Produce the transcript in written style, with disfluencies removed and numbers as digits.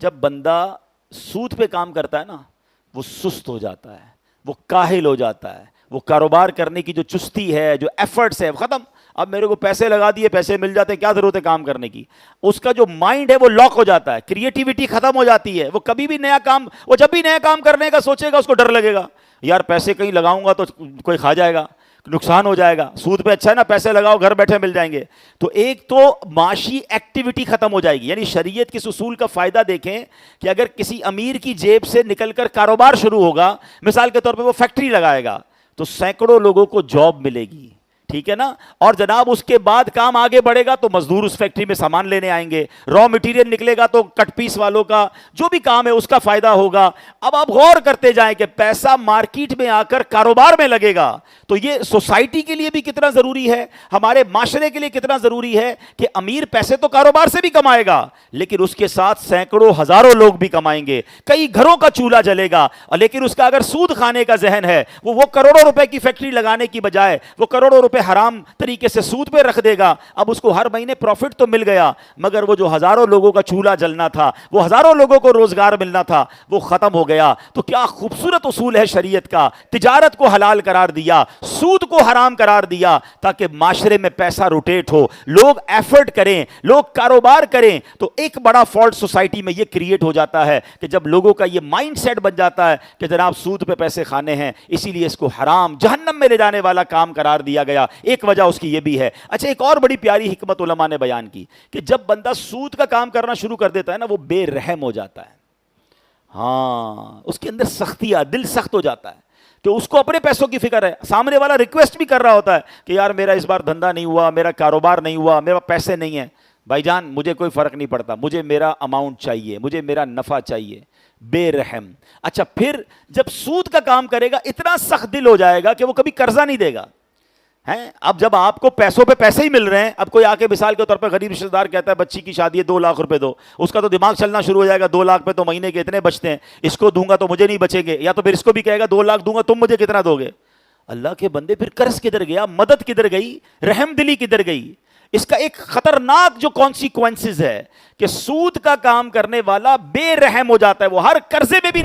جب بندہ سود پہ کام کرتا ہے نا وہ سست ہو جاتا ہے، وہ کاہل ہو جاتا ہے، وہ کاروبار کرنے کی جو چستی ہے، جو ایفرٹس ہے ختم. اب میرے کو پیسے لگا دیے، پیسے مل جاتے ہیں، کیا ضرورت ہے کام کرنے کی. اس کا جو مائنڈ ہے وہ لاک ہو جاتا ہے، کریٹیوٹی ختم ہو جاتی ہے. وہ کبھی بھی نیا کام، وہ جب بھی نیا کام کرنے کا سوچے گا اس کو ڈر لگے گا، یار پیسے کہیں لگاؤں گا تو کوئی کھا جائے گا، نقصان ہو جائے گا. سود پہ اچھا ہے نا، پیسے لگاؤ گھر بیٹھے مل جائیں گے. تو ایک تو معاشی ایکٹیویٹی ختم ہو جائے گی. یعنی شریعت کے اصول کا فائدہ دیکھیں کہ اگر کسی امیر کی جیب سے نکل کر کاروبار شروع ہوگا، مثال کے طور پہ وہ فیکٹری لگائے گا تو سینکڑوں لوگوں کو جاب ملے گی، ٹھیک ہے نا. اور جناب اس کے بعد کام آگے بڑھے گا تو مزدور اس فیکٹری میں سامان لینے آئیں گے، را مٹیریل نکلے گا تو کٹ پیس والوں کا جو بھی کام ہے اس کا فائدہ ہوگا. اب آپ غور کرتے جائیں کہ پیسہ مارکیٹ میں آ کر کاروبار میں لگے گا تو یہ سوسائٹی کے لیے بھی کتنا ضروری ہے، ہمارے معاشرے کے لیے کتنا ضروری ہے کہ امیر پیسے تو کاروبار سے بھی کمائے گا لیکن اس کے ساتھ سینکڑوں ہزاروں لوگ بھی کمائیں گے، کئی گھروں کا چولہا جلے گا. لیکن اس کا اگر سود کھانے کا ذہن ہے، وہ کروڑوں روپے کی فیکٹری لگانے کی بجائے وہ کروڑوں روپے حرام طریقے سے سود پہ رکھ دے گا. اب اس کو ہر مہینے پروفٹ تو مل گیا مگر وہ جو ہزاروں لوگوں کا چولہا جلنا تھا، وہ ہزاروں لوگوں کو روزگار ملنا تھا، وہ ختم ہو گیا. تو کیا خوبصورت اصول ہے شریعت کا. تجارت کو حلال قرار دیا، سود کو حرام قرار دیا تاکہ معاشرے میں پیسہ روٹیٹ ہو، لوگ ایفرٹ کریں، لوگ کاروبار کریں. تو ایک بڑا فالٹ سوسائٹی میں یہ کریٹ ہو جاتا ہے کہ جب لوگوں کا یہ مائنڈ سیٹ بن جاتا ہے کہ جناب سود پہ پیسے کھانے ہیں، اسی لیے اس کو حرام جہنم میں لے جانے والا کام قرار دیا گیا. ایک وجہ اس کی یہ بھی ہے. اچھا، ایک اور بڑی پیاری حکمت علماء نے بیان کی کہ جب بندہ سود کا کام کرنا شروع کر دیتا ہے نا وہ بے رحم ہو جاتا ہے. ہاں، اس کے اندر سختی دل سخت ہو جاتا ہے تو اس کو اپنے پیسوں کی فکر ہے. سامنے والا ریکویسٹ بھی کر رہا ہوتا ہے کہ یار میرا اس بار دھندا نہیں ہوا، میرا کاروبار نہیں ہوا، میرا پیسے نہیں ہیں. بھائی جان مجھے کوئی فرق نہیں پڑتا، مجھے میرا اماؤنٹ چاہیے، مجھے میرا نفع چاہیے. بے رحم. اچھا، پھر جب سود کا کام کرے گا اتنا سخت دل ہو جائے گا کہ وہ کبھی قرضہ نہیں دے گا. اب جب آپ کو پیسوں پہ پیسے ہی مل رہے ہیں، اب کوئی آ کے مثال کے طور پہ غریب رشتہ دار کہتا ہے بچی کی شادی ہے 2 لاکھ روپے دو، اس کا تو دماغ چلنا شروع ہو جائے گا، 2 لاکھ پہ تو مہینے کے اتنے بچتے ہیں، اس کو دوں گا تو مجھے نہیں بچیں گے. یا تو پھر اس کو بھی کہے گا 2 لاکھ دوں گا تم مجھے کتنا دو گے. اللہ کے بندے، پھر قرض کدھر گیا، مدد کدھر گئی، رحم دلی کدھر گئی. اس کا ایک خطرناک جو کانسیکوینسز ہے کہ سود کا کام کرنے والا بے رحم ہو جاتا ہے، وہ ہر قرضے میں بھی